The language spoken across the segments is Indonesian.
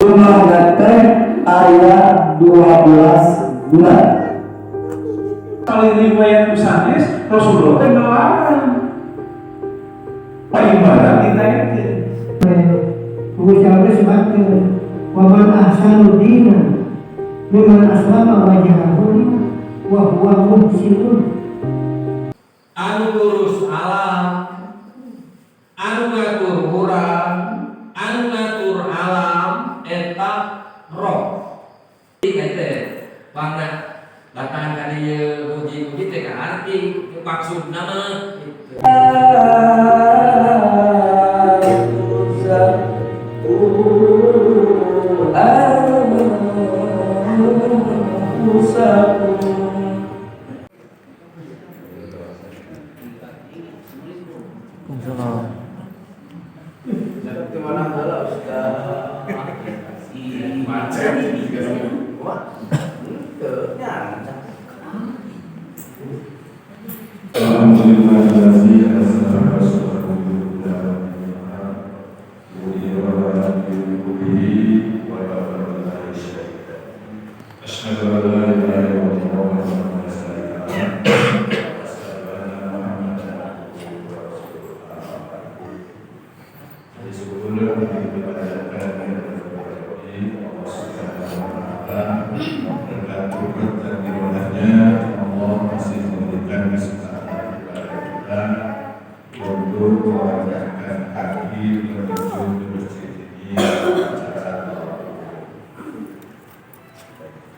Jumlah ganteng ayat 12 bulan. Kali riwayat usanis Rasulullah teh ngelarang. Paling barang ditayakeun. Ucapan sebagai waman ahsanu dinan mimman aslama wajhahu wa huwa muhsinun. Anu ngurus alam, anu ngatur urang, anu ngatur alam eta roh. Kete bangna datang ka dieu muji-muji teh ka arti maksudna mah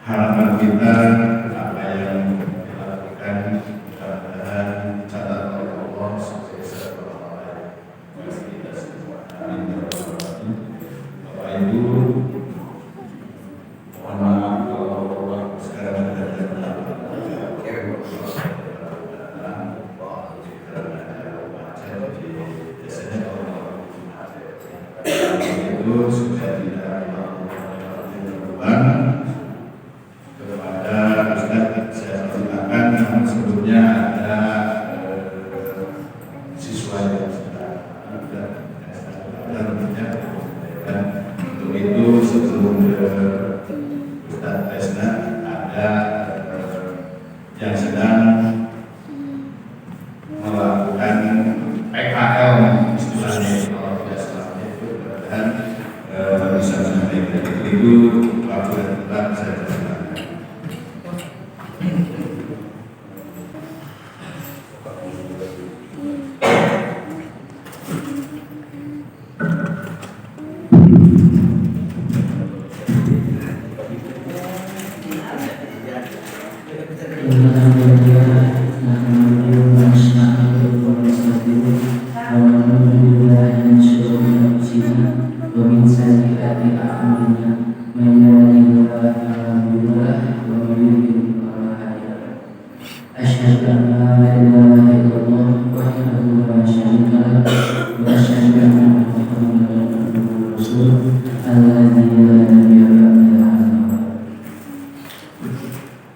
harapan kita apa yang dilakukan mudah-mudahan dicatat oleh Allah sebagai satu amalan bagi kita semua. Amin. Bapak Ibu, mohon maaf kalau Allah sekarang ada itu sudah tidak kepada Ustaz saya ceritakan namun sebelumnya ada siswa yang sudah dan untuk itu sebelum Ustaz Tesna ada yang sedang melakukan PKL istilahnya kalau tidak salah itu dan bisa sampaikan itu waktu dan tempat saya persilakan.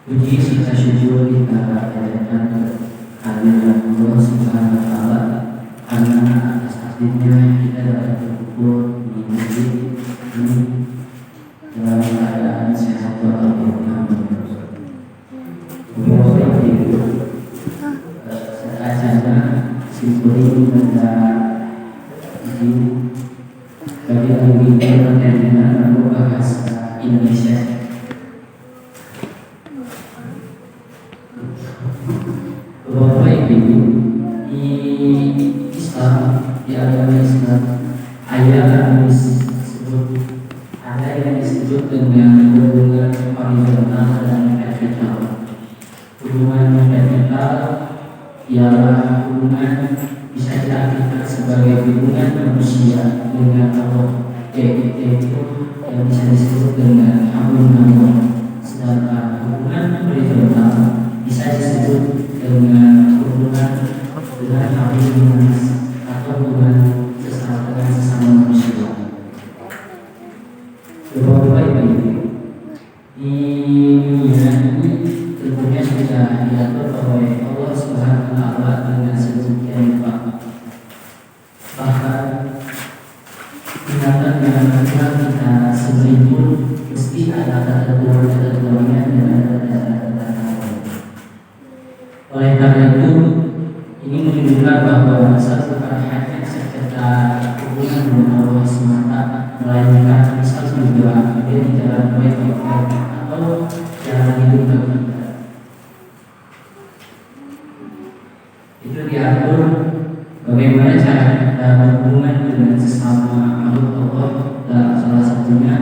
Puji serta syukur kita panjatkan kehadiran Allah Subhanahu wa Ta'ala karena atas takdirnya kita dapat berkumpul di masjid ini dalam keadaan sehat walafiat. Beberapa itu seacara simpuli benda ini bagi ahli dengan bahasa Indonesia. Bapak Ibu, di Islam, di agama Islam, ada yang disebut dengan hubungan horizontal dan vertikal. Hubungan vertikal ialah hubungan bisa diartikan sebagai hubungan manusia dengan Allah, yaitu yang bisa disebut dengan hubungan. Sedangkan hubungan horizontal bisa disebut dengan hubungan dengan harmonis atau hubungan sesama manusia. Bapak Ibu, di dunia ini tentunya sudah diatur oleh Allah Subhanahu wa Ta'ala dengan sedemikian rupa. Bahkan binatang yang kita sembelih ketentuan-ketentuannya dan tata-tata. Oleh karena itu, ini menunjukkan bahwa satu hanya sekedar hubungan dengan Allah semata, melainkan bisa juga dia di jalan baik atau jalan hidup bagi kita. Itu diatur bagaimana cara kita berhubungan dengan sesama makhluk Allah, dan salah satunya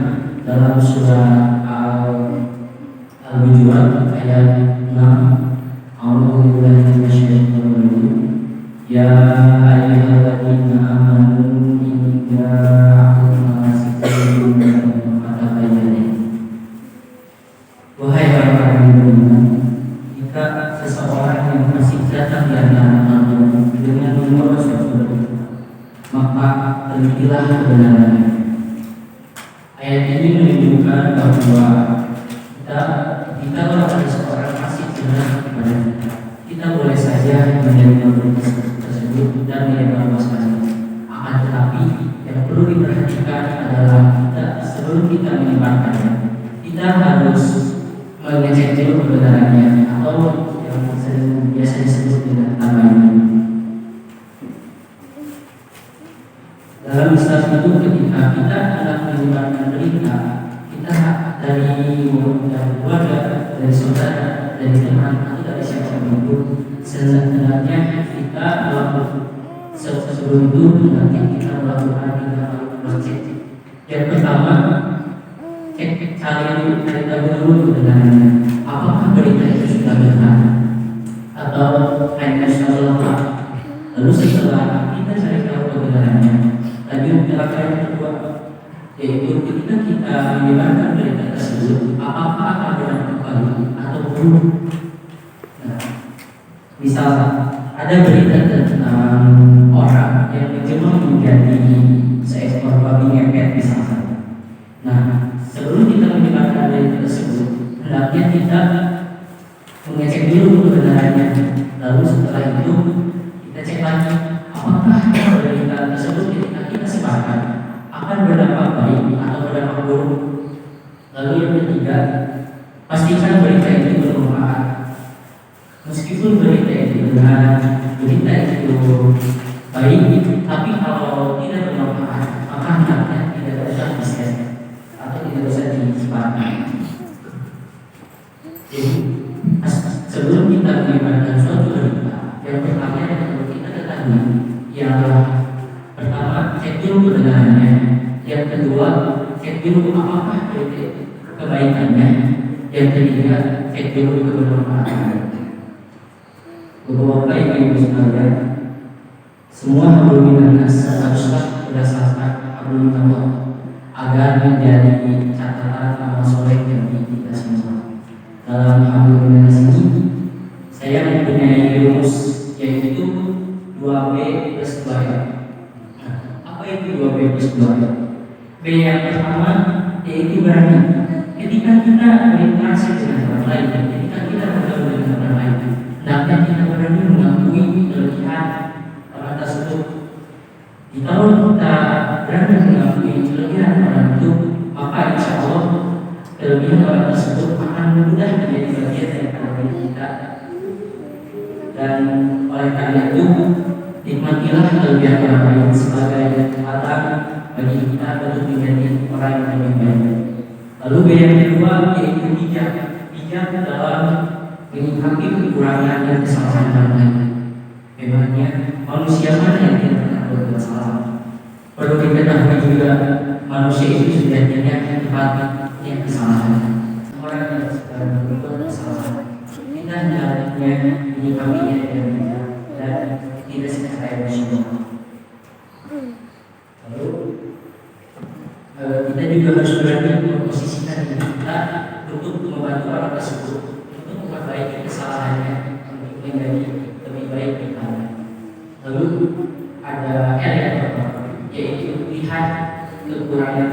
dalam surah Al-Hujurat ayat 6. A'udzubillahi minasyaitonir rajim. Ya ayyuhalladzina amanu in ja'akum fasiqun fatabayyanu. Wahai orang-orang yang beriman, jika seseorang yang masih datang di antara kalian dengan membawa suatu berita, maka telitilah kebenarannya. Ayat ini menunjukkan bahwa kita kalau ada seorang masih benar kepada kita boleh saja menerima berita tersebut dan menyebarluaskannya. Akan tetapi yang perlu diperhatikan adalah kita sebelum kita menyebarkannya, kita harus mengecek dulu kebenarannya atau yang biasa disebut dengan tabayun. Dalam Islam itu ketika kita hendak menyebarkan berita, kita dari keluarga, dari saudara, dari teman atau dari siapapun itu, sebenarnya kita sebelum itu nanti kita melakukan 3 hal cek. Yang pertama, cari tahu dulu kebenarannya. Apakah berita itu sudah benar atau hanya salah? Lalu setelah kita cari tahu kebenarannya, lanjut langkah yang kedua, yaitu ketika kita menyebarkan berita tersebut, apakah akan benar kembali atau belum. Nah, misalnya ada berita tentang orang yang menjelma menjadi seekor babi ngepet misalnya. Nah, sebelum kita menyebarkan berita tersebut, hendaknya kita mengecek dulu kebenarannya. Lalu setelah itu kita cek lagi apakah berita tersebut ketika kita sebarkan akan berdampak baik atau berdampak buruk. Lalu yang ketiga, pastikan berita itu bermanfaat. Meskipun berita itu benar, berita itu baik, tapi kalau tidak bermanfaat, maka hendaknya tidak usah di-share atau tidak usah disebarkan. Jadi sebelum kita menyebarkan suatu berita, yang pertama yang perlu kita ketahui ialah pertama, cek dulu kebenarannya. Yang kedua, cek dulu apakah kebaikannya. Yang ketiga, cek dulu kebermanfaatannya. Bapak Ibu sekalian, semua hablum minanas haruslah berdasarkan hablum minallah agar menjadi catatan amal soleh bagi kita semua. Dalam hablum minanas ini, saya mempunyai rumus yaitu 2B plus 2R. Apa itu 2B plus 2R? B yang pertama yaitu berani. Ketika kita berinteraksi dengan orang lain, ketika kita bergaul dengan orang lain, hendaknya kita berani mengakui kelebihan orang tersebut. Kalau kita berani mengakui kelebihan orang itu, maka insya Allah kelebihan orang tersebut akan mudah menjadi bagian daripada diri kita. Dan oleh karena itu, nikmatilah kelebihan orang lain sebagai kesempatan bagi kita untuk menjadi orang yang lebih baik. Lalu yang kedua yaitu bijak dalam menyikapi kekurangan dan kesalahan orang lain. Memangnya manusia mana yang tidak pernah berbuat salah? Perlu diketahui juga manusia itu sejatinya tempatnya kesalahan. Orang yang sedang berbuat kesalahan, kita hendaknya menyikapinya dengan bijak dan tidak secara emosional. Lalu kita juga harus berani memposisikan diri kita untuk membantu orang tersebut untuk memperbaiki kesalahannya untuk menjadi lebih baik di sana. Lalu ada yang pertama yaitu lihat kekurangan,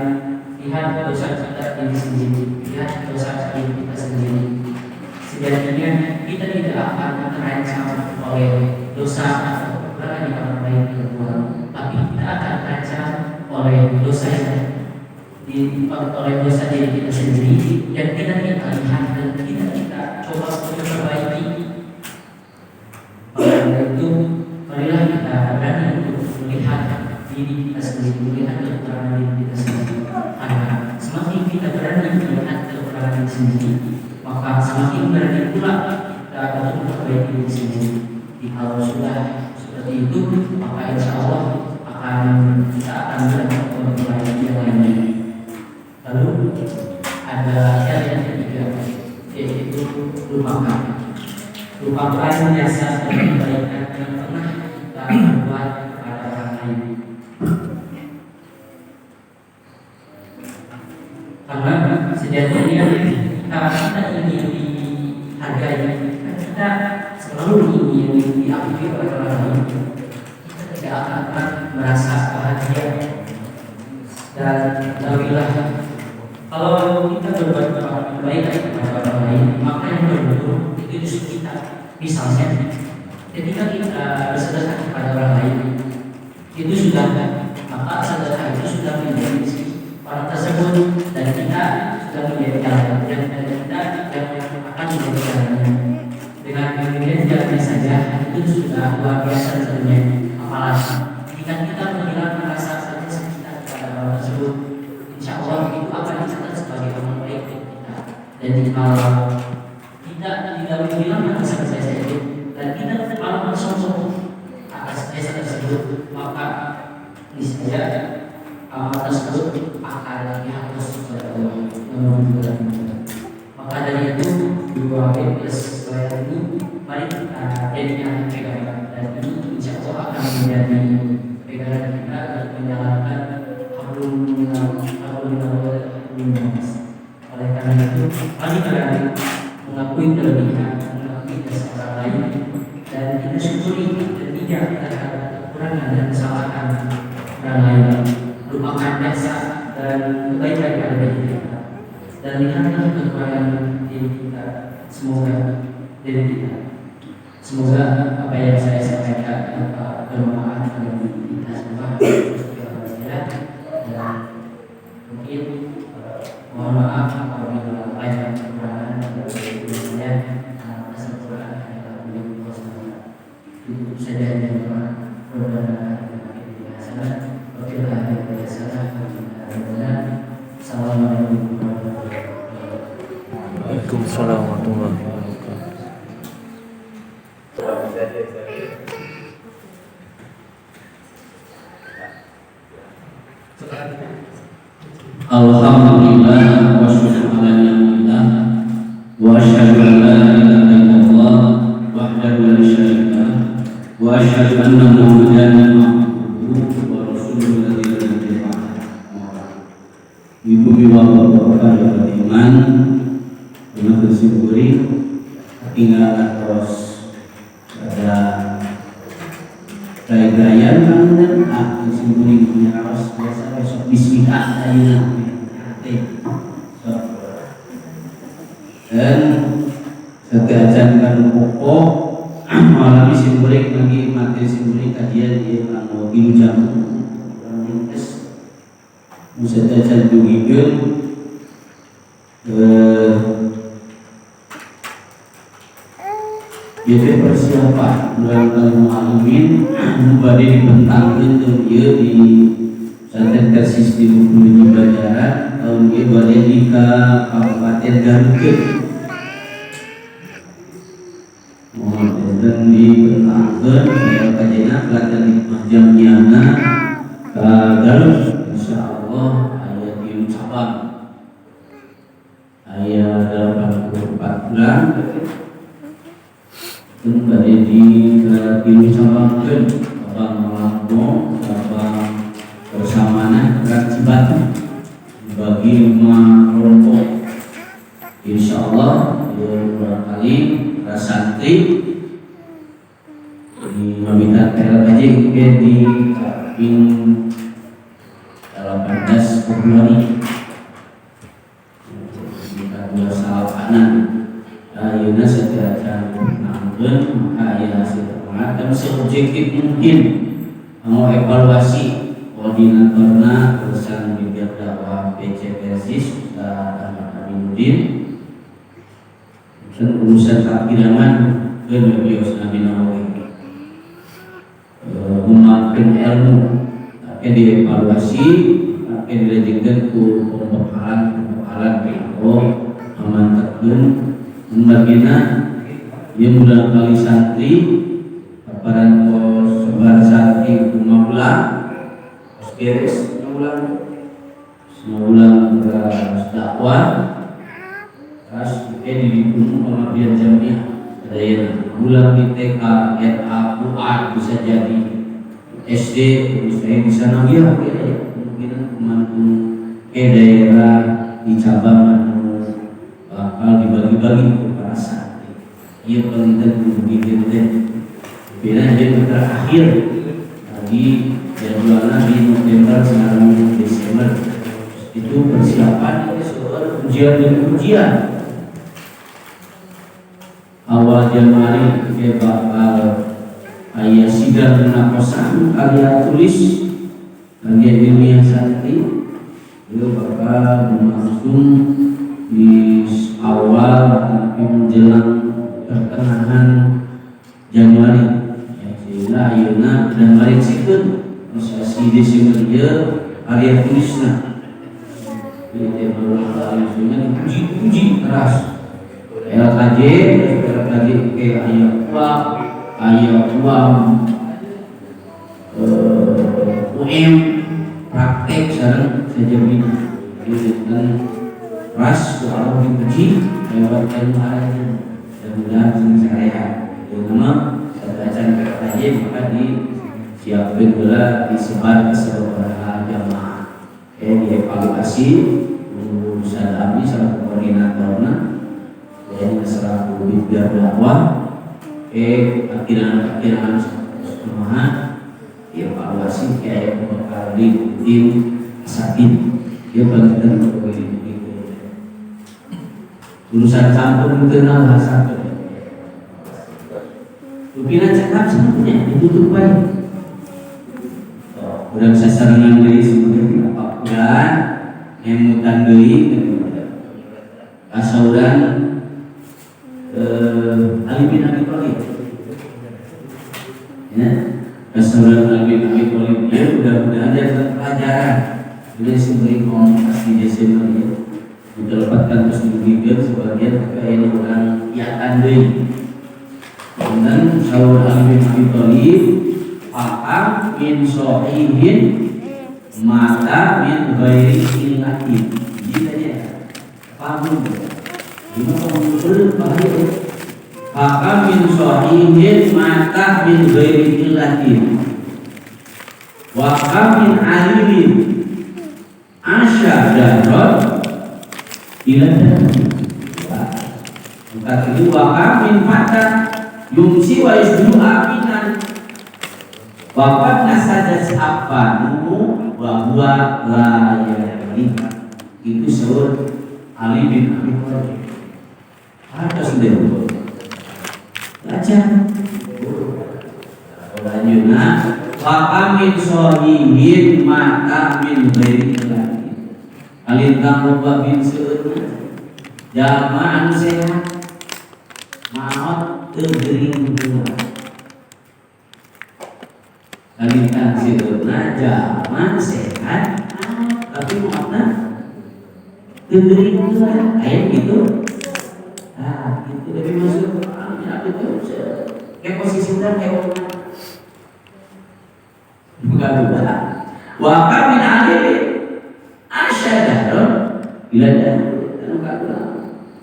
lihat dosa kita diri sendiri, lihat dosa diri kita sendiri. Sejatinya kita tidak akan terancam oleh dosa atau kekurangan yang orang lain berbuat, tapi kita akan terancam oleh dosa yang oleh dosa diri kita sendiri dan kita lihat dan kita coba untuk memperbaiki. Oleh itu, marilah kita berani untuk melihat diri kita sendiri, melihat kekurangan diri kita sendiri. Karena semakin kita berani melihat kekurangan diri sendiri, maka semakin berani pula kita untuk memperbaiki diri sendiri. Kalau sudah seperti itu, maka insya Allah kita akan mendapat memperbaiki yang lainnya. Lalu ada syarat yang ketiga, yaitu lupakan. Lupakan jasa dan kebaikan yang pernah kita buat kepada orang lain. Karena sejatinya kita ingin dihargai, kita selalu ingin diakui oleh orang lain. Kita tidak akan merasa bahagia. Dan ketahuilah, kalau kita berbuat kebaikan kepada orang lain, maka yang beruntung itu justru kita. Misalnya, ketika kita bersedekah kepada orang lain, itu sudah, maka sedekah itu sudah menjadi rezeki orang tersebut, dan kita sudah menjadi jalan, dan kita yang akan menjadi jalannya. Dengan demikian jalannya saja itu sudah luar biasa tentunya. Apalagi jika kita menghilangkan rasa sakit kita kepada orang tersebut, insya Allah itu akan dicatat sebagai orang baik kita. Dan kalau kita tidak menghilangkan rasa sakit itu dan kita malah bersungguh atas jasa tersebut, maka niscaya amal tersebut akan dihapus oleh Allah. Maka dari itu dua plus bayar ini mari kita jadikan pegangan, dan ini insya Allah akan menjadi pegangan kita untuk menjalankan hablum minallah. Oleh karena itu mari kita mengakui kelebihan, mengakui jasa orang lain, dan kita syukuri dan tidak terhadap kekurangan dan kesalahan orang lain. Lupakan jasa dan kebaikan pada diri kita, dan lihatlah kekurangan diri kita. Semoga apa yang saya sampaikan bermanfaat bagi kita semua. Dan mungkin mohon maaf apabila banyak kekurangan dan saya kesempurnaan adalah beliau SWT. Itu saja yang bermanfaat bagi kita semua. Assalamualaikum warahmatullahi wabarakatuh. Waalaikumsalam warahmatullahi wabarakatuh. Alhamdulillah wa syukur alhamdulillah wa asyhadu an la ilaha illallah wahdahu la syarika lah wa asyhadu anna Muhammadan abduhu wa rasuluhu la ilaha illallah. Ibu bapak yang beriman, terima kasih syukuri tinggal terus ada gaya-gaya dan aku syukuri punya harus biasa besok bismillah ayeuna. Dan setelah pokok malam simbolik lagi materi simbolik kajian dia kalau ilu jam musada jantung hidung jadi persiapan dalam alamin badai dibentangkan tuh dia di Santet Persis di Bumi Bajaran tahun dia badai di Kabupaten Garut. Dan dibentangkan saya kajian pelatihan jamnya Garut. Insya Allah ayat di ucapan ayat 84 bulan kembali diucapkan Abang Melambung, Abang Bersamana, Racibat bagi rumah kelompok. Insya Allah barangkali Rasantri di meminta PLKJ di 18 Februari kita dua salah kanan ayeuna setiap nangkeun maka aya hasil terang seobjektif mungkin mau evaluasi koordinatorna perusahaan bibir dakwah PC Persis Ustaz Ahmad Aminuddin dan urusan keakidaman ke beliau Nabi Nawawi memakai ilmu akan dievaluasi akan dilanjutkan ke pembekalan beliau amantatkan membagina yang bulan kali santri paparan pos sebar santri kumabla beres semua ulang dakwah terus di pengabdian jamiah ada yang ulang di TK, RA, UA bisa jadi SD saya di sana ya kemungkinan kemampuan daerah di cabang bakal dibagi-bagi ke para santri. Ia paling begitu deh. Bila dia terakhir di jadwalnya di November sekarang Desember itu persiapan soal ujian dan ujian. Awal Januari dia bakal ayat sidang penakosan karya tulis karya ilmiah santri dia bakal berlangsung di awal tapi menjelang pertengahan Januari sehingga ayeuna dan mari sikeun sesi Desember dia karya tulisna dia berlangsung dipuji keras LKJ ke ayat uang UM praktek sekarang saja begini dan ras kalau dipuji lewat ilmuannya dan mudah saya nama bacaan LKJ maka disiapkan pula disebar ke seluruh jamaah dievaluasi urusan kami sama koordinatornya dan selaku bimbingan dakwah akhirnya semua evaluasi kayak bakal di tim sakin dia bagian begitu urusan campur kenal bahasa rupina cakap semuanya ditutup baik udah bisa saringan dari semuanya berapa bulan emutan dari asauran Ali bin Abi Thalib ya Rasulullah Ali bin Abi Thalib dia mudah-mudahan dia dapat pelajaran dia memberi komunikasi di Desember ya didapatkan terus diberikan sebagian kekayaan orang yang andai dan Rasulullah Ali bin Abi Thalib paham min sohihin mata min ghairi illatin jadi ya paham ini belum bahaya. Maka min sohihin mata min ghairi illatin. Wa min alimin asyadar iladan. Bukan itu wa min fata yumsi wa yusdu aminan. Wa nasadas apanu wa huwa la ya'lamu. Itu sahur Ali bin Abi Thalib. Ada sendiri baca lanjutnya wa amin sohihin mata min ghairi lagi alintang loba bin seuna jalma anu sehat maot teu gering heula alintang seuna jalma sehat tapi maotna teu gering heula aya gitu. Nah, itu lebih masuk itu kayak posisi dan kayak bukan wa kami ali asyadar bila ada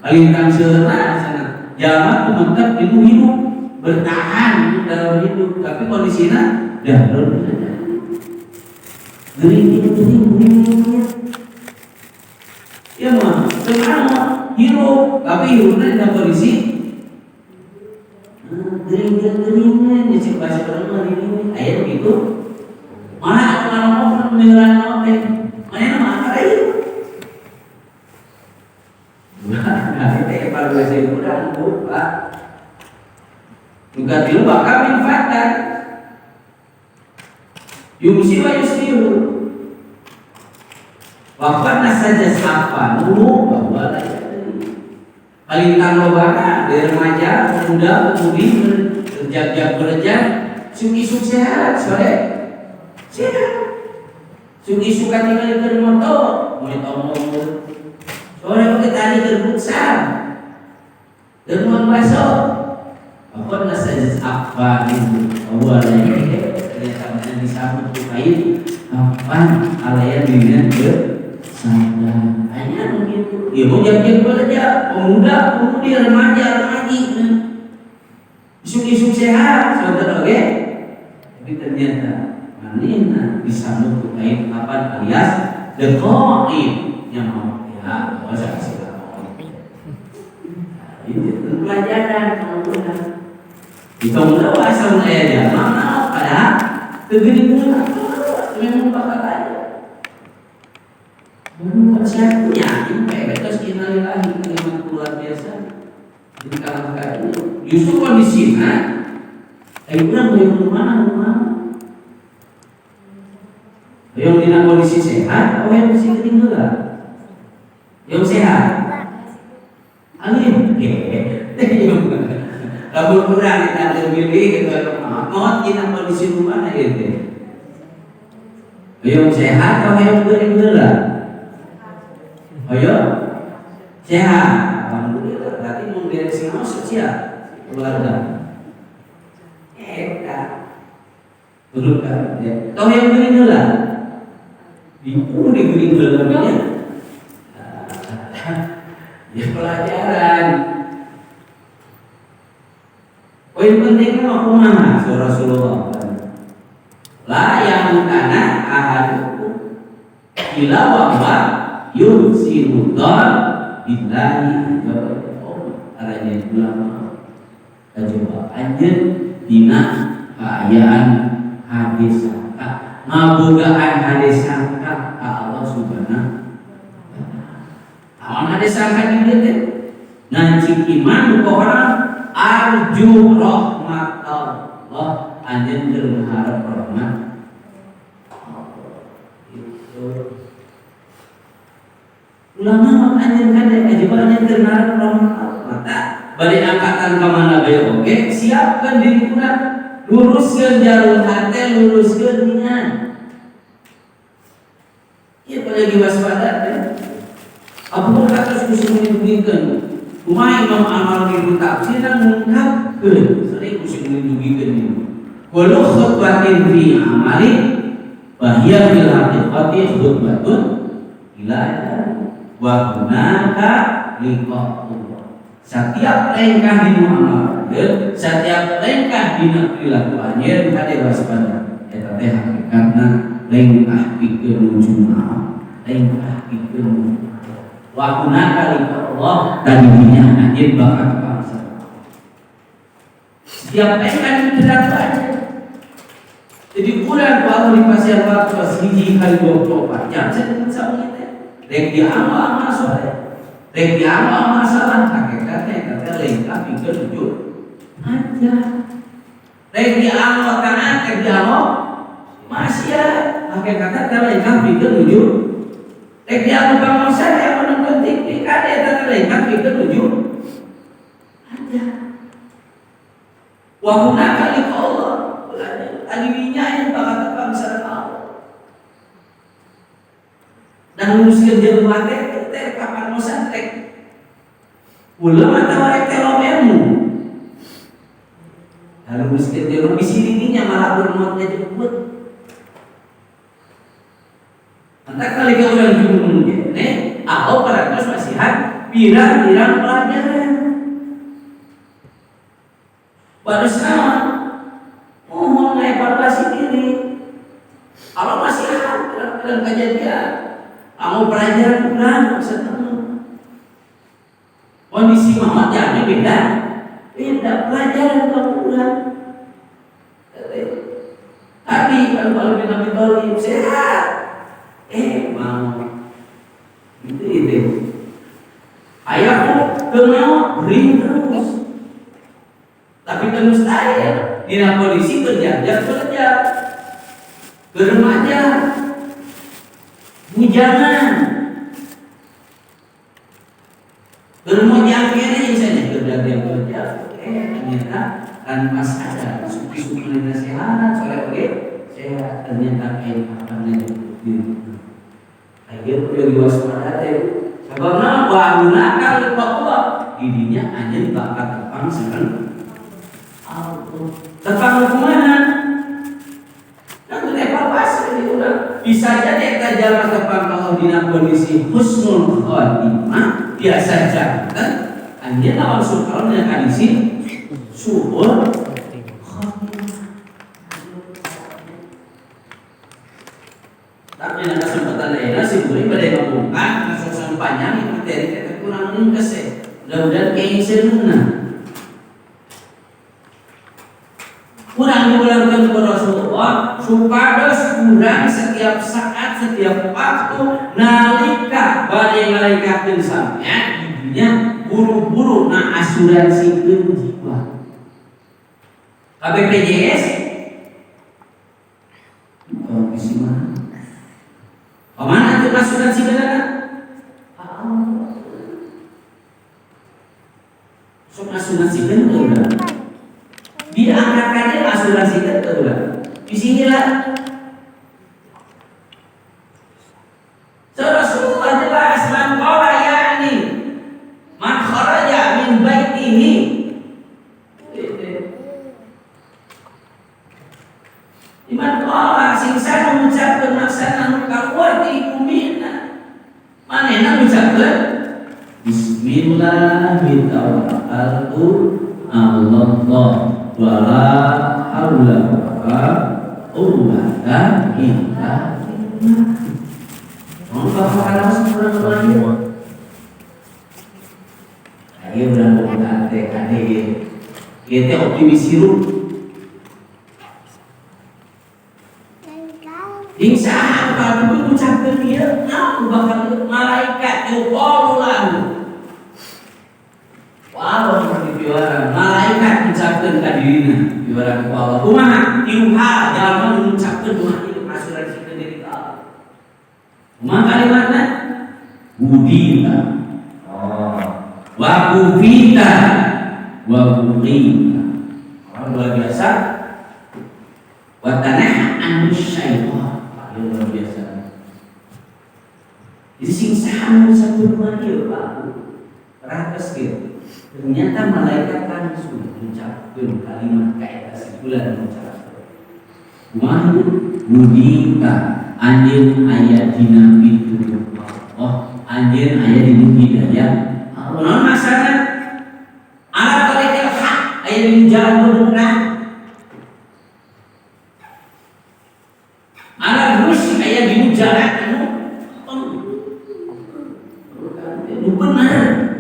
alintang seuna sana jamak menetap ilmu hidup bertahan dalam hidup tapi kondisinya dalam gering ya mah sekarang hidup tapi hidupnya dalam kondisi gering-geringnya nyicip bahasa orang ini ayat begitu mana orang mendengar note mana nama itu nah kita evaluasi itu udah lupa juga dilupa kami fakta yumsi wa yusrihu Waktu saja apa dulu bahwa palintang lobana dari remaja, pemuda, pemudi kerja, suki sehat, sore sehat, suki suka tinggal di motor, mulai ngomong, sore kita tadi terbuksan, dermuan masuk, apa saja apa itu awalnya ternyata macam disambut kain apa alaya dirinya sadar hanya begitu. Ya mau jadi belajar pemuda, pemudi, remaja, lagi isu-isu sehat, saudara, oke? Tapi ternyata manina disambut terkait apa alias dekoin yang mau ya bahasa Islam. Itu pelajaran pemuda. Jika muda asal ayahnya mana pada tegini pula memang bakal aja. Menurut saya punya terus innalillahi kalimat luar biasa di kalangan itu. Justru kondisinya kurang yang mana yang tidak kondisi sehat atau yang masih ketinggalan yang sehat alim kabur kurang kita terpilih gitu mau kita kondisi rumah itu yang sehat atau yang ketinggalan. Ayo, sehat. Alhamdulillah. Berarti memberesin sosial keluarga. Betul kan? Ya. Tahu yang geringelan? Digeringelan namanya. Ya pelajaran. Poin pentingnya mau kumaha Rasulullah. La yang kana ahadukum ila wa yusirudan billahi arahnya ulama coba anjeun dina kaayaan hadis sangka ngabogaan hadis sangka ka Allah subhanahu wa hadis sangka di dieu nanti iman pokona arju rahmatullah anjeun keur mengharap rahmat ulama menganjurkan kewajiban terhadap rahmat mata balik angkatan kemana bae oke siapkan diri kuna luruskan jalur hati luruskan niat ya apalagi waspada ya apa kata kusi mendugikan kumaha Imam Al-Mawardi tafsiran mengungkapkan sering kusi mendugikan ini walau khutbatin fi amali bahya bil haqiqati khutbatun ila wa hunaka liqa'ullah. Setiap langkah di muamalah, setiap langkah di perilaku anjeun kade waspada. Eta teh hakikatna langkah pikeun jumaah, langkah pikeun wa hunaka liqa'ullah tadinya anjeun bakal bangsa. Setiap langkah di perilaku anjeun. Jadi bulan kalau di pasir waktu hiji kali 24 jam saya sama rek di amal sore, rek di amal masalah hakikatnya kata lengkap pikir tujuh aja. Rek di amal karena rek di amal masih ya hakikatnya kata lengkap pikir tujuh. Rek di amal kamu saya menonton TV kade kata lengkap pikir tujuh aja. Wahuna kali Allah tadinya yang bakal bangsa Allah. Dan luruskan jalur hati teh kapan mau santek ulama tawarek telomermu dan luruskan jalur bisininya malah bermuatnya jemput entah kali kau udah bingung nih aku pada terus masihan pirang-pirang pelajaran pada sama mohon evaluasi diri kalau masih ada dalam kejadian kamu pelajaran bulan setengah kondisi Muhammad jadi beda pelajaran kamu bulan tadi kalau bin Abi Thalib sehat mau itu ayahku kenal ring terus tapi terus saya di polisi kerja ke remaja bujangan Bermod yang kene misalnya kerja, ternyata tanpa sadar suki-suki sehat, soleh sehat, ternyata apa namanya akhir perlu diwaspadai. Sebabnya baru nakal Allah didinya hanya bakal tepang serang tepang kemana? Nanti evaluasi itu lah. Bisa jadi kita jalan tepang kalau di kondisi husnul khotimah biasa jangan hanya lawan sultan yang kondisi subur khotimah. Tapi ada kesempatan lain sih boleh pada membongkar kasus panjang itu materi kita kurang ringkas ya. Mudah-mudahan kayak senuna. Kurang diulangi kepada Rasulullah supaya kurang setiap saat, setiap waktu nalika badai malaikatkeun sampean didinya buru-buru na asuransikeun jiwa. BPJS komisi mana? Kemana tuh asuransi beneran? So asuransi beneran diangkatkannya asuransi beneran di sini lah. Rasulullah jelas man qala yani man kharaja min baitihi iman qala sing sana mengucapkan maksana kakuati kumina manehna mengucapkan bismillahirrahmanirrahim Allah wala haula wala quwwata illa billah. Monggo kalau semua ayo berangkat ate kita optimis hidup. Insya Allah kalau mengucapkan dia, aku bakal malaikat itu Allah. Walau seperti orang malaikat mengucapkan kadirina di orang Allah. Kumaha tiuha jangan mengucapkan doa itu asuransi diri Allah. Kumaha kalimatnya budita, wa kufita, wa buqita. Luar biasa. Wa tanah an syaitan. Luar biasa. Jadi sing saha satu doa dia Pak. Rakas gitu. Ternyata malaikat langsung mengucapkan kalimat kaidah sebulan mengucapkan wahyu mudita anjen ayat dina itu anjen ayat dina hidayah non masalah alat tariqil haq ayat dina jalan benar alat rush ayat dina jalan benar.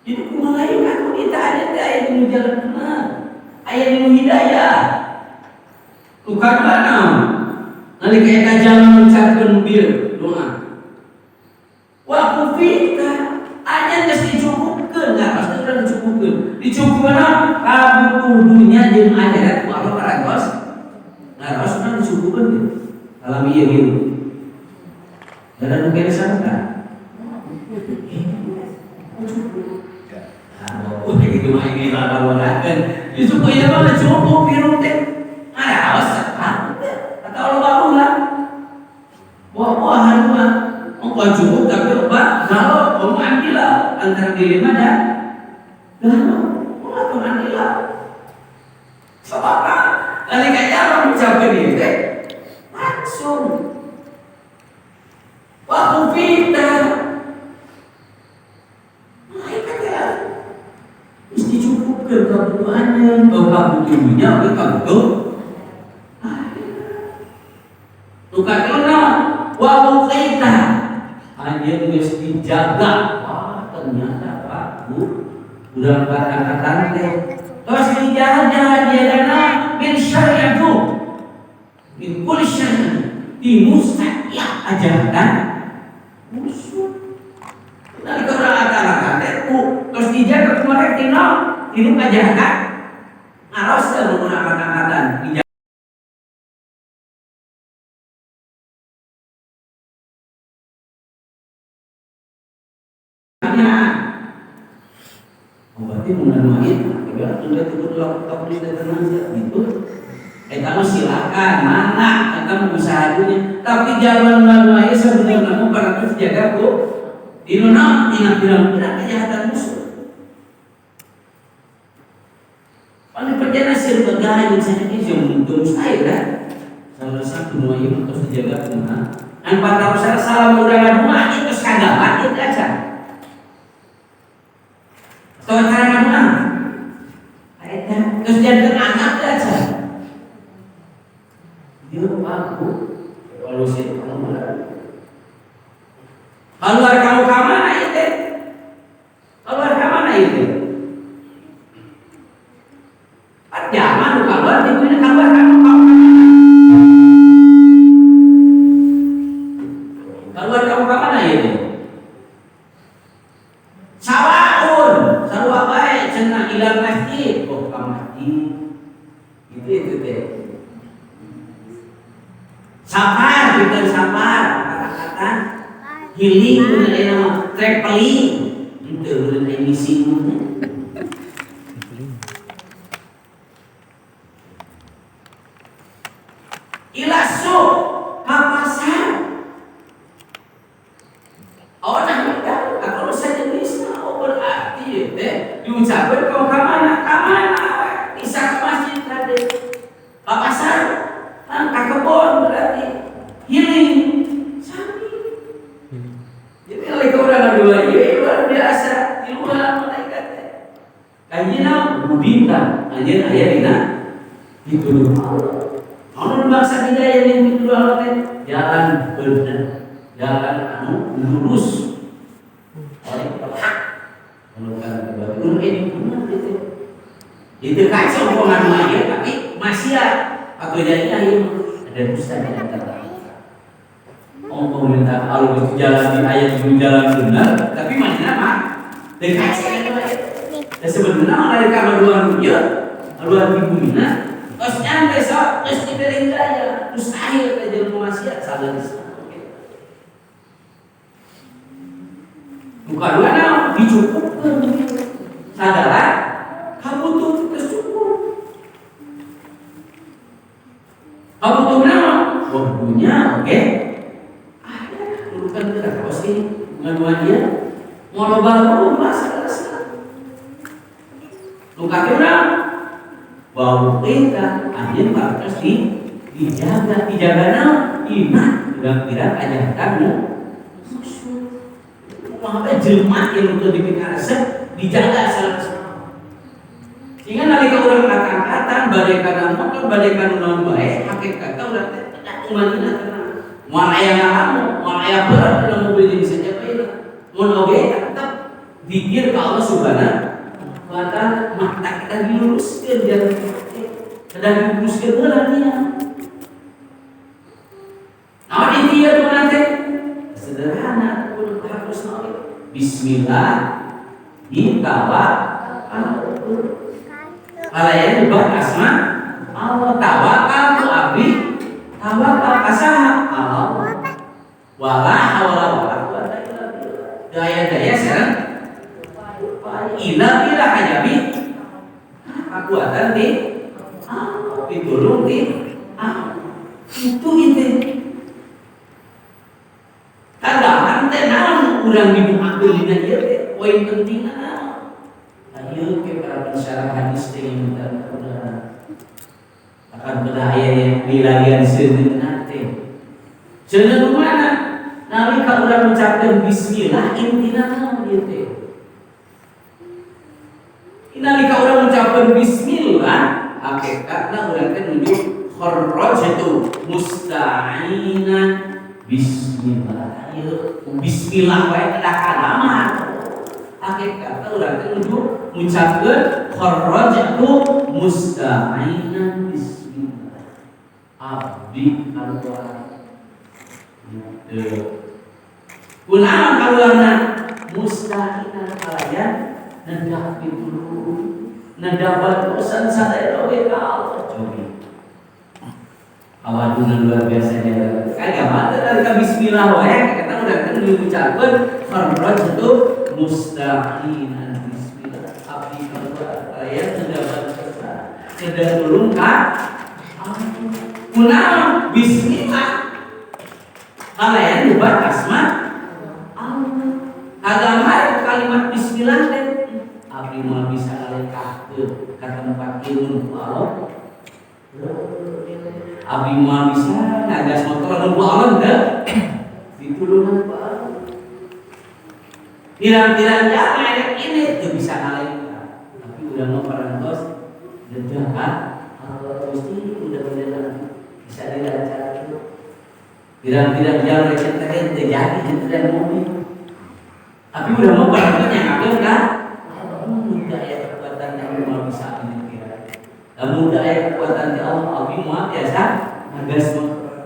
Itu malaikat kita ada ayat yang jalan benar, ayat yang hidayah. Bukan mana? Nanti kita jangan mengucapkan mobil doa. Waktu kita ayat yang dicukupkan, nggak pasti sudah dicukupkan. Dicukupkan kamu kudunya jeung akhirat walau karagos. Nah, sudah dicukupkan gitu. Kalau iya gitu. Dan mungkin sangka. Begitu mah ini lawan-lawan. Itu kaya mana cukup pirung teh. Ada awas atau Allah baru lah. Buah-buahan mah engkau cukup tapi obat kalau kamu ambil lah antara dilema dan kamu ambil lah. Sebab apa? Kali kaya orang mencapai ini teh langsung. Waktu kita kebutuhannya, kebutuhannya, kebutuhan. Tukar kena, wabuk kita hanya harus dijaga. Wah ternyata Pak Bu, udah kata-kata teh. Terus dijaga dia dana min syariatu, min kulli syariat, di mustaqiyah ajaran musuh. Dari kata-kata teh, terus dijaga kemarin tinggal. Ini aja kan harus menggunakan kata-kata berarti mengenai ya sudah turun laptop di tenang gitu. Kamu silakan mana kamu usaha dunia, tapi jangan menuai sebenarnya kamu para jaga kok. Inona ingat kejahatan musuh. Paling perjalanan sebagai misalnya yang mustahil kan. Salah satu nuai untuk dijaga benar. Dan pada salah undangan rumah itu kagak itu aja. Tahu cara mana? Terus jangan anak aja. Dia aku kalau sih kamu keluar kamu kemana itu? Keluar kemana itu? Jangan keluar di mana keluar kamu keluar kamu kemana itu? Sawaun, sarwa baik, cenah ilang masjid, kok kamati. Itu deh. Sapar, bukan sapar, kata-kata healing, bukan nama traveling, itu bukan emisi ilaso, kapasar. Orang tidak, kalau saya tulisnya, berarti diucapkan kau kamana, bisa ke masjid tadi, kapasar. Kebon berarti healing sami. Jadi kalau orang dua ini luar biasa di luar malaikat. Kayaknya budinta, hanya ayat dina itu. Orang bangsa kita yang itu jalan benar, jalan lurus. Oleh hak, kalau berarti ini benar itu. Itu kacau pengaruhnya, tapi masih atau jadi ada dusta di antara. Pemerintah Allah itu jalan di ayat itu jalan benar, tapi mana mah dekat sekali. Dan sebenarnya dari kamar luar dunia, luar di bumi terus nyampe terus diberi daya, terus akhir aja manusia salah di sana. Bukan mana dicukupkan, saudara, kamu tuh tercukup. Kamu tuh nama, waktunya oke. Ada, bukan kita pasti mengenai dia. Mau lomba selesai. Luka kena, bau kita, anjing harus dijaga nama, iman, kira-kira aja kamu. Maka jelma yang untuk dipikirkan dijaga selesai. Sehingga nanti orang kata-kata badaikan motor, badaikan non baik, hakikat udah umatnya tenang. Mau ayah kamu, mau ayah berat dalam mobil ini saja baik. Mau tetap dikir ke Allah Subhanahu wa Ta'ala, mata kita diluruskan jangan sedang diluruskan bulannya. Nah ini dia tuh nanti sederhana, harus nabi. Bismillah, ditawakal. Kalian juga asma Allah tawakal tu abdi tawakal kasaha Allah wala hawla wala quwwata illa billah. Daya sekarang ila bila hajabi kekuatan di ditolong di itu kadang tenang urang dibuatkeun dina ieu teh poin pentingna. Ayo ke para pensyarah hadis yang akan berdaya yang wilayah sebenarnya. Jangan mana? Nabi kalau orang mengucapkan Bismillah intinya gitu. Nabi kalau orang mengucapkan Bismillah, hakikatnya orang kan menuju kharrajatu musta'inan Bismillah. Ayo Bismillah wae kada kalamat. Hakikatnya orang kan menuju mengucapkan kharrajatu musta'inan Bismillah. Abdi Allah. Kunaon kaluarna mustahinan kalian nedah pituluy nedah dosan sadaya oge ka Allah cobi awaduna luar biasa nya kagak mata dari ka bismillah wae kita udah kan diucapkeun kharrajatu mustaqinan bismillah. Abdi keluar ayat sudah baca. Sudah turun kan? Kunaon bismillah. Kalian buat asma Allah. Agama kalimat bismillah teh. Abdi mah bisa ngalengkakeun ka tempat ilmu Allah. Abdi mah bisa ngagas motor nu Allah teh. Ditulungan ku Allah. Pirang-pirang jamaah ini tuh bisa ngalengka. Tapi udah mau parantos dedah kan? Allah mesti udah beneran bisa dilancarkan. Pirang-pirang jam recet teh terjadi dan mobil. Tapi udah mau parantos yang ngakeun kan? Mudah ya kekuatan yang mau bisa menyetir. Namun daya kekuatan di Allah abdi muat biasa ngagas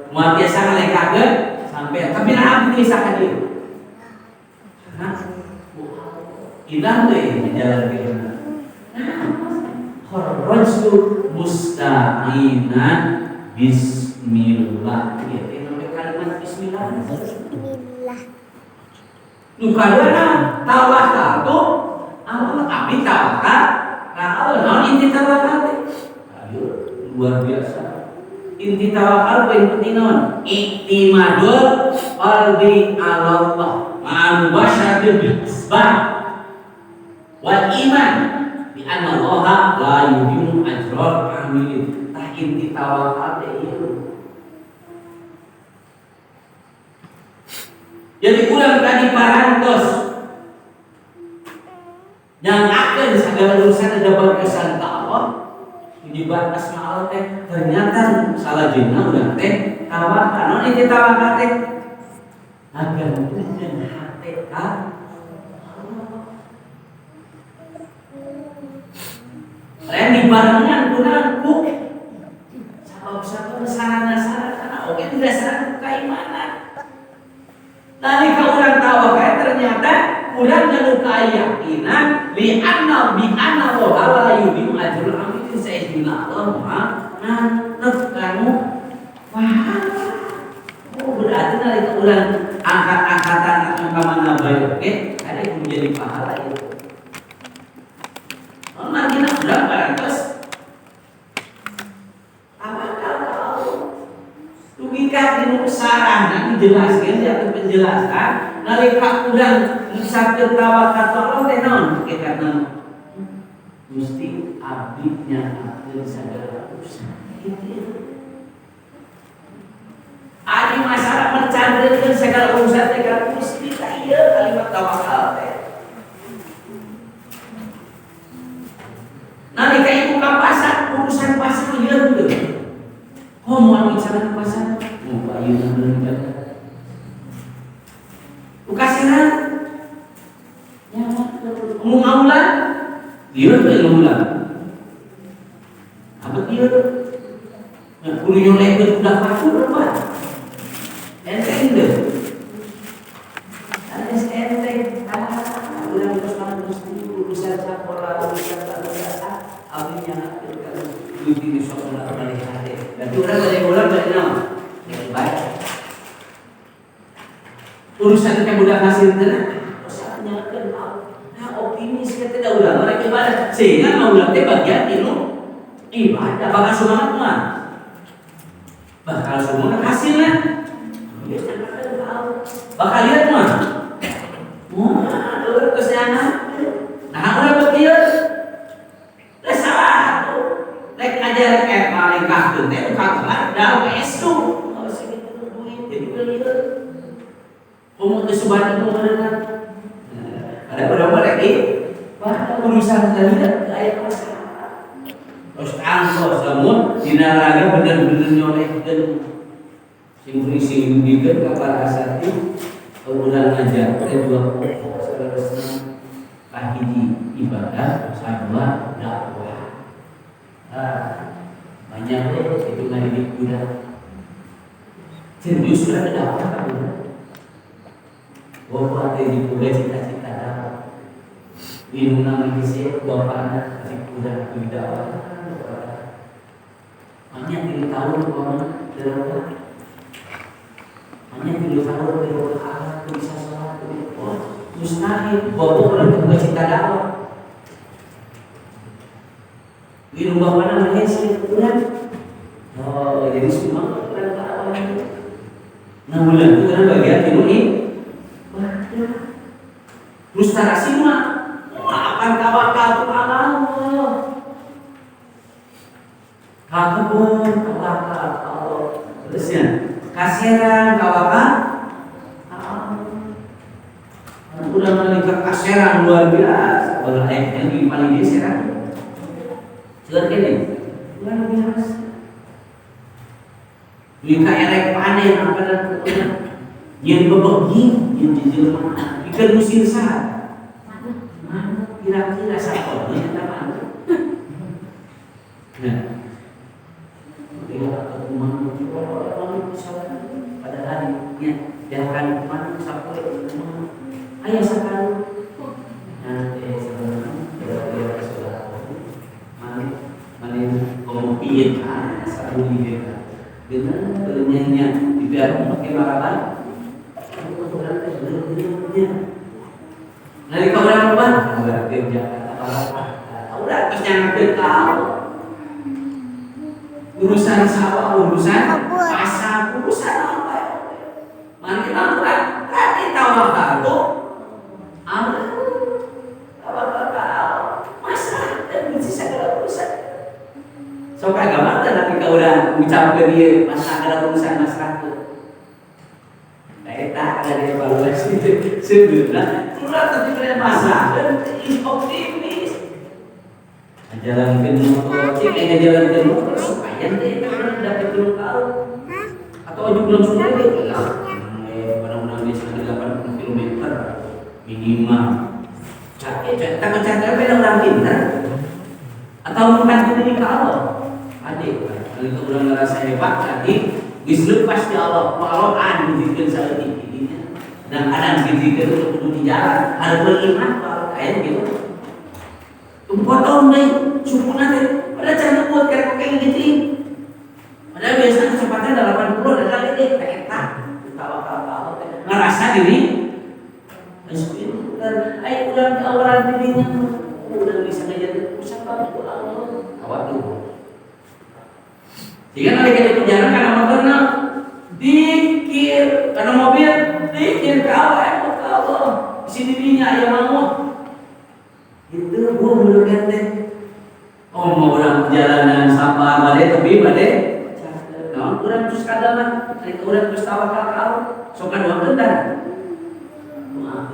muat biasa ngalengkakeun sampai tapi nah abdi bisa ka dieu. Ilang deh menjalan diri. Kharajtu mustaqinan bismillah. Ya, ini kalimat bismillah. Nu kadana tawakal tuh Allah abdi tawakal. Nah, Allah naon inti tawakal? Ayo, luar biasa. Inti tawakal poin penting naon? Iktimadul qalbi ala Allah. Ma'al mubasyaratil bil asbab. Wal iman bi anna Allah la yudimu ajral amilin. Tah inti tawakal teh ieu. Jadi urang tadi parantos yang akan segala urusan ada berkesan ke Allah dibat asma Allah teh ternyata salah jenna udah teh tawakal. Non inti tawakal teh agar dengan hati lain dibarengan kunangku sabab-sabab sarana-sarana oke itu dasar keimanan. Nalika urang tawakal ternyata urang nganu keyakinan li anna bi anna wa la yudimu ajrul amilin sayyidina Allah nganep kanu wah. Oh berarti nalika urang angkat-angkatan angka mana bae oke ada yang menjadi pahala itu. Nanti nak berapa barantos? Tawakal ke Allah. Tugikat di sarah nanti jelaskan atau penjelasan. Nalika urang ngucapkeun tawakal ke Allah teh naon? Kita mesti abdi nyanakeun sagala urusan. Adi masalah mencandrekeun segala urusan teh ka mesti ka ieu kalimat tawakal teh. Nalika ibu ka pasar urusan pasar lieur teu. Homoan bicara ke pasar, mau payuna beuleuh jaga. Ukasiran ya mau ngaulan lieur teu ngaulan. Abet lieur. Nah, kudu nyolehkeun udah pakur apa? Enteng deh. Anes enteng. Udah terus urusan sapola urusan bangsa. Abdi nyanakeun ka duit di sokola balik hade. Dan urang balik balik naon? Baik. Urusan teh budak hasil teh usah nyanakeun nah optimis kita da urang rek ibadah sehingga urang teh bagian tinu ibadah bakal semangat mah. Bakal semangat hasilnya. Bakal lihat mah. Wah, urang kesana. Nah, urang bekieu salah tuh. Lek ngajar paling kahkeun teh kakelar da PSU. Harus gitu duit jadi belieur. Umur teh subhan beneran. Ada berapa lagi? Wah, urusan tadi aya masalah. Terus angkos lamun dina raga bener-bener nyolehkeun sing sing dikeun ka para asati urang ngajar teh dua pokok salerosna kahiji ibadah sadua dakwah. Banyak itu ngadidik budak. Jadi sudah ada dakwah kan? Bapak teh dipuga cita-cita dakwah. Inuna mengisi bapakna kasih budak di dakwah. Banyak yang tahu bahwa dakwah. Banyak yang tahu bahwa Allah bisa sholat. Oh, mustahil bawa orang juga cinta dakwah. Di rumah mana menghasil Quran. Oh, jadi semua Quran dakwah. Nah, bulan itu kan bagian ini. Terus tarasi mah akan tawakal kepada Allah. Kabun tawakal Allah. Terusnya kasiran tawakal. Udah meningkat kasiran luar biasa. Kalau ayatnya di paling kasiran. Jelas ini luar biasa. Jika erek panen apa dan kemudian yang berbagi yang dijelma ikan musir sah. Mana kira-kira siapa yang dapat? Nah, dia kemana? Orang pada harinya dia akan kemana? Siapa yang ayah sekali. Nanti sebenarnya mana kopi kan satu dia. Dengan bernyanyi di biar pakai marahan. Nanti kau berapa ban? Kau berarti Jakarta apa? Kau dah kenyang tahu. Urusan sawah, urusan pasar, urusan apa? Mana kita berarti tahu apa tu? Apa? Masalah dan mesti segala urusan. So kagak nanti kau udah ucap ke dia masalah urusan masyarakat. Tak ada evaluasi sebenarnya kurang tapi ada masalah dan optimis. Jalankan motor, cek jalankan motor supaya dia dapat tahu atau juga sudah dia pada bisa 80 km minimal. Tak mencari beda orang pintar atau bukan diri kalau adik kalau orang merasa hebat tadi bisa pasti Allah kalau ada zikir saya ini dan ada zikir untuk di jalan harus beriman kalau kayak gitu. Potong nih suku nanti pada cara buat kayak gitu. Padahal biasanya kecepatan 80 ada lagi kayak tak tahu ngerasa diri. Ayo ulang ke orang dirinya udah bisa ngajar usah bantu Allah. Awak tuh. Jika nanti kita berjalan karena motornya dikir, karena mobil dikir ke Allah, ke Allah. Di sini dirinya ayam mamut. Itu gua menurutkan deh. Oh mau orang perjalanan sabar badai tapi badai. Nah, orang terus kadaman, orang terus tawakal kau. Sokan dua bentar. Maaf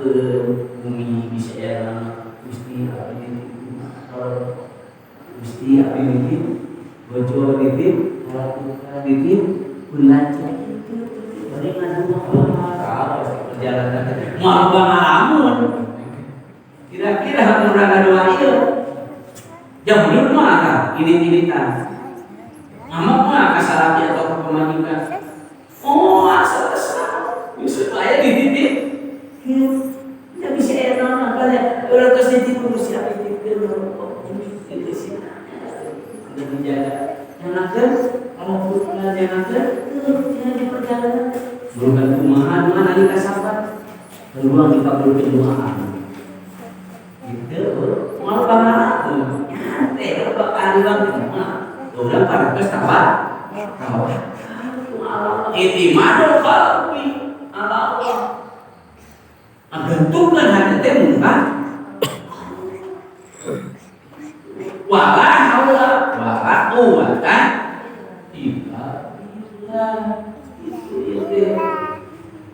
bumi bisa ya mesti apa ini, mesti apa ini, bocor ini. Bikin belajar itu bagaimana kalau perjalanan mau bangun kira-kira orang dua itu jam dulu mah ini ngamuk mah kesalahan atau pemajikan asal bisa saya dididik ya bisa enak banyak orang kesini pun siapa itu itu sih ada menjaga yang akan kalau pelajaran akan di perjalanan bukan kumahan mana kita sahabat peluang kita perlu peluang gitu mau banget nyate bapak bang udah para kestawa ini madu kalbi Allah bentukkan hati temukan wala haula wala quwwata illa billah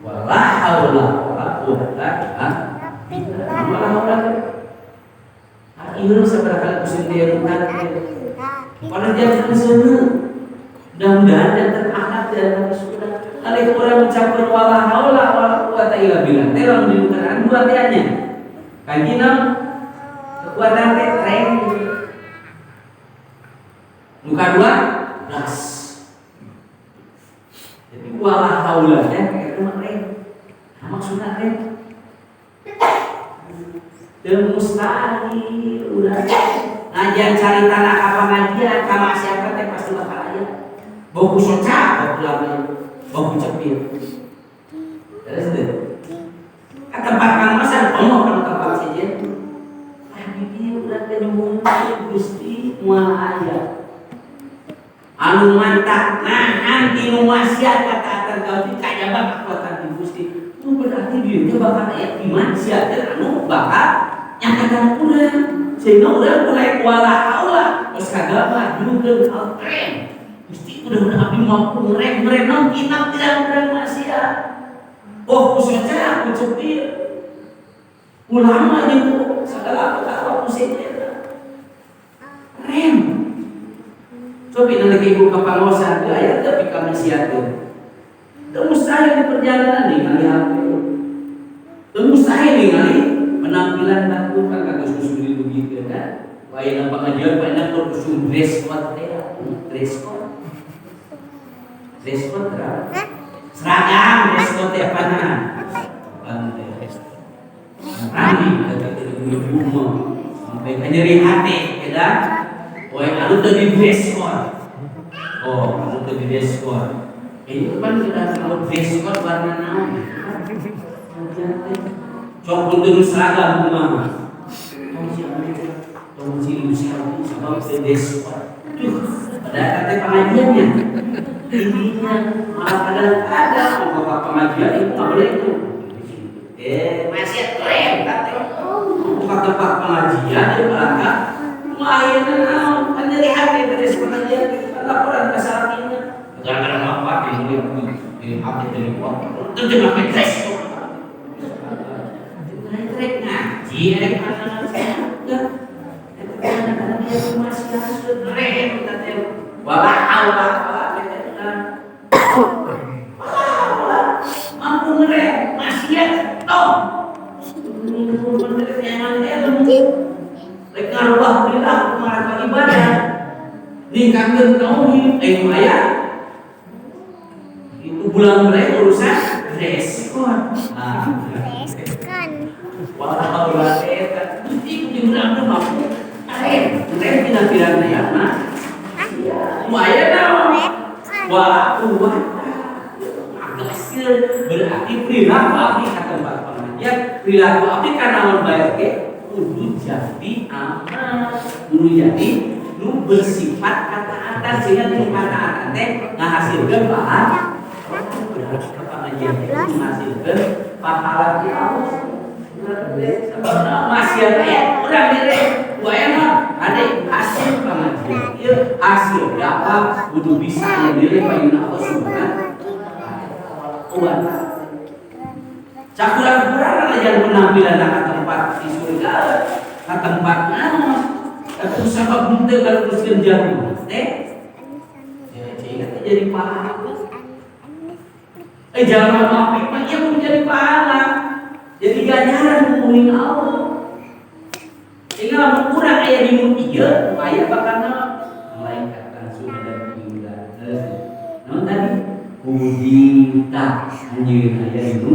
wala haula wala quwwata illa billah. Akhirnya seberapa musim dia bukan pada dia bersama mudah-mudahan dan terakhirat dalam surga. Kalau orang mencapai wala haula wala quwwata illa billah terang di Quran dua tianya kajina kekuatan tren muka 12. Jadi wala haulanya kayak rumah rem. Maksudnya rem. Dan mustahil udah ngajian cari tanah apa ngajian sama siapa teh pasti bakal aja. Bau soca, bau lama, bau cepit. Terus deh. tempat kang masan omong kan tempat saja. Tapi dia udah kenyumun Gusti moal aya. Anu mantap nah anu maksiat kata kau kaya bakal kekuatan Gusti. Itu berarti dia bakal aya di maksiat anu bakal nyangkatan urang. Sehingga urang mulai wala haula geus kagama jukeun al-tren. Gusti udah abdi mampu ngerem kitab tidak urang maksiat. Oh khususnya aku cepir ulama itu segala perkara musiknya rem coba nanti ibu kepangosan ayat tapi kami siapkan itu mustahil di perjalanan nih kali HP itu mustahil nih kali penampilan takut kan kagak susul begitu kan wayang pengajian banyak terusung dress code seragam dress code apa nah rami sampai ke nyeri hati ya oh anu tadi dress code ini kan kita kalau dress code warna naon cok kudu seragam kumaha tong silusi sabab dress code ada kata pengajiannya ininya malah ada bapak pengajian itu nggak boleh itu masih keren bukan tempat pengajian di belakang layanan kan dari hati dari pengajian laporan kesalahannya gara-gara bapak ini hati dari bapak itu cuma petres trek ngaji kadang-kadang dia masih harus keren mampu ngerem maksiat toh lek ngarubah perilaku maraka ibadah ningkatkeun tauhid aya itu bulan mulai urusan dress code walau eta itu diurang mampu rem pina-pina ya mah aya naon walau berarti perilaku abdi ka tempat pengajian perilaku abdi kana naon bae ge kudu jadi amal kudu jadi nu bersifat kataatan sehingga nu kataatan teh ngahasilkeun pahala berarti ka pengajian teh ngahasilkeun pahala ti Allah sababna masih aya urang dire wae mah ade hasil pengajian ieu hasil dakwah kudu bisa nilai payuna Allah subhanahu cakuran-kuran aja penampilan ke tempat di surga ke tempat tapi sabab bunte kalau teruskan jauh jadi pahala jangan maafin mah ia pun jadi pahala jadi ganjaran ngomongin Allah sehingga kurang ayah di mutia ayah bakal malaikat sudah dan indah namun tadi Udita anjeun aya itu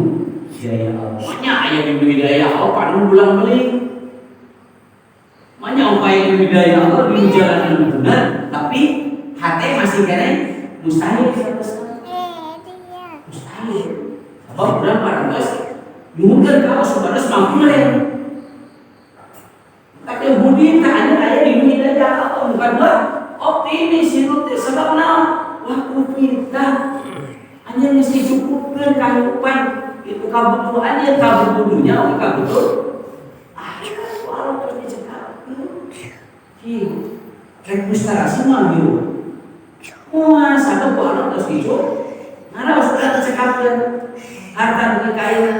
daya Allah. Nya aya di wilayah Allah panu bulan beli. Manya upaya di wilayah Allah di jalan yang benar, tapi hati masih kene mustahil. Mustahil. Sebab bulan panas mungkin kalau saudara mampu meren. Tapi Udita aya di wilayah Allah bukan buat optimis itu sebab naon? Wah kita hanya mesti cukupkan kehidupan itu kebutuhannya kebutuhannya kebutuhan walau terus dicekap registrasi mah gitu wah satu orang terus hijau mana sudah dicekapkan harta kekayaan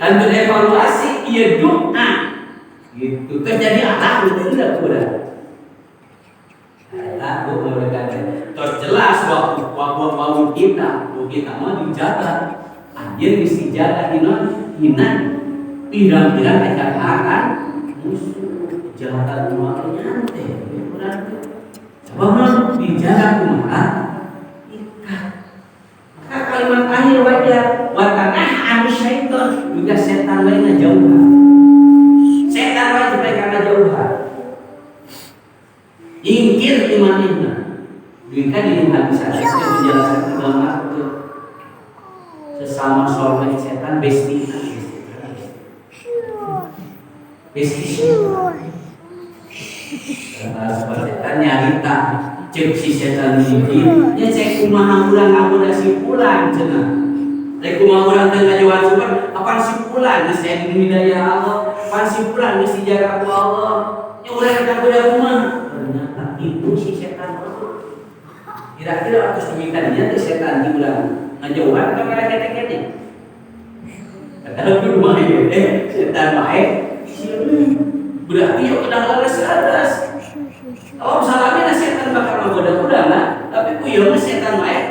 dan berevaluasi ia doa gitu terjadi anak itu tidak kuda aku mengatakan terus jelas waktu kita mau dijaga anjir mesti jaga hinan pirang-pirang akan musuh kejahatan semuanya berarti coba dijaga kumaha ikat maka kalimat akhir wajar watanah anu syaitan juga setan lainnya jauhan setan lain supaya karena jauhan ingkir imanina duikan di hadis setan nyarita cek si setan ini nya cek kumaha urang amunasi pulang cenah rek kumaha urang teh ngajuan super apa si pulang geus aya di hidayah Allah pan si pulang geus dijaga ku Allah nya urang ka kuda kumaha ternyata itu si setan kira-kira harus diminta dia ke setan di ulang ngajauhan ka mereka kete-kete padahal rumah setan baik berarti yuk udah laras-laras. Kalau misalnya setan bakal menggoda-goda lah, tapi kuyung setan baik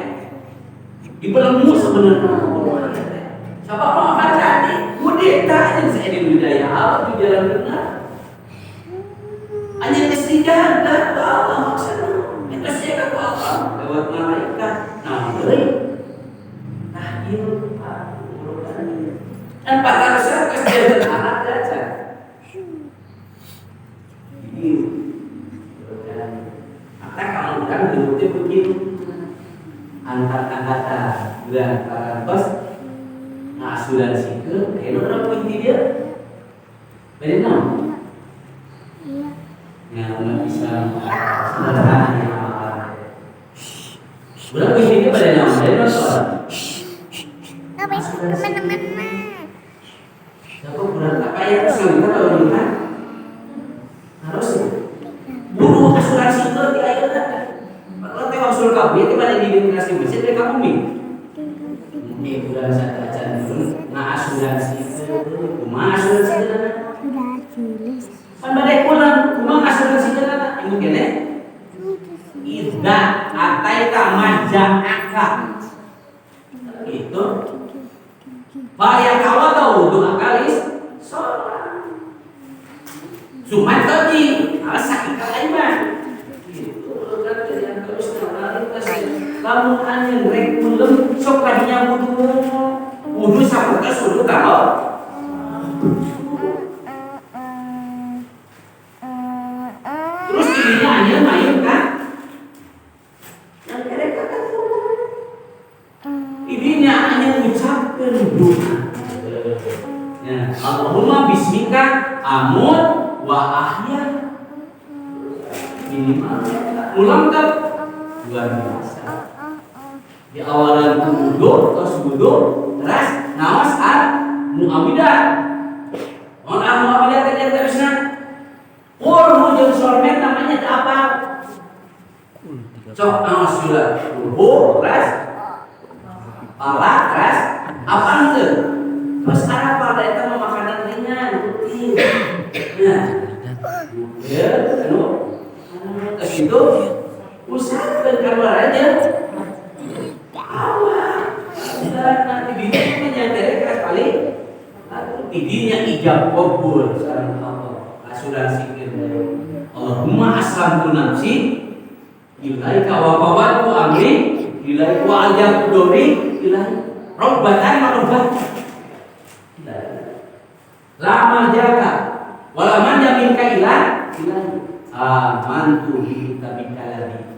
dibelenggu sebenarnya. Siapa mau akan jadi kudeta yang saya di budaya Allah di jalan benar. Hanya dijaga ke Allah maksudnya. Itu jaga ke Allah lewat malaikat. Nah, dan pada dasarnya kesejahteraan anak saja. Maka kalau kan dulu begitu angkat-angkatan bulan para bos asuransi ke kena berapa inti dia benar yang nggak bisa sederhana berapa inti dia pada nama benar soal siapa bulan apa yang kita kalau lihat harus buru asuransi itu di air kalau tewang sul kabeh itu pada diidentifikasi mesin dari kamu mi ini bulan satu aja dulu nah asuransi itu rumah asuransi itu kan badai pulang rumah asuransi itu yang mungkin iddah ataita maja'aka itu bayar kawal tahu dua kali sholat cuma tadi sakit kalaiman itu kan yang terus kamu hanya rek mulem sok kadinya wudu sapuka sudu kalau terus dirinya hanya main kan yang mereka kan dirinya hanya ucapkan doa ya Allahumma bismika amut wa ahya minimal ulang kan luar biasa di awalan wudu terus wudu terus nawas muawidah muawidah kerja terusnya urmu jeung sormen namanya apa sok nawas juga wudu terus pala terus apa itu terus apa itu makanan ringan rutin nah ya terus itu usahakan keluar aja nanti bijinya nyadari keras kali bijinya ijab kabul sareng Allah asuransi Allahumma aslamtu nafsi ilaika wa fawwadtu amri ilaika wa aljabtu dori ilaika robbatan marubah lama jaga wala man yaminka ilah amantu bi kitabika ladzi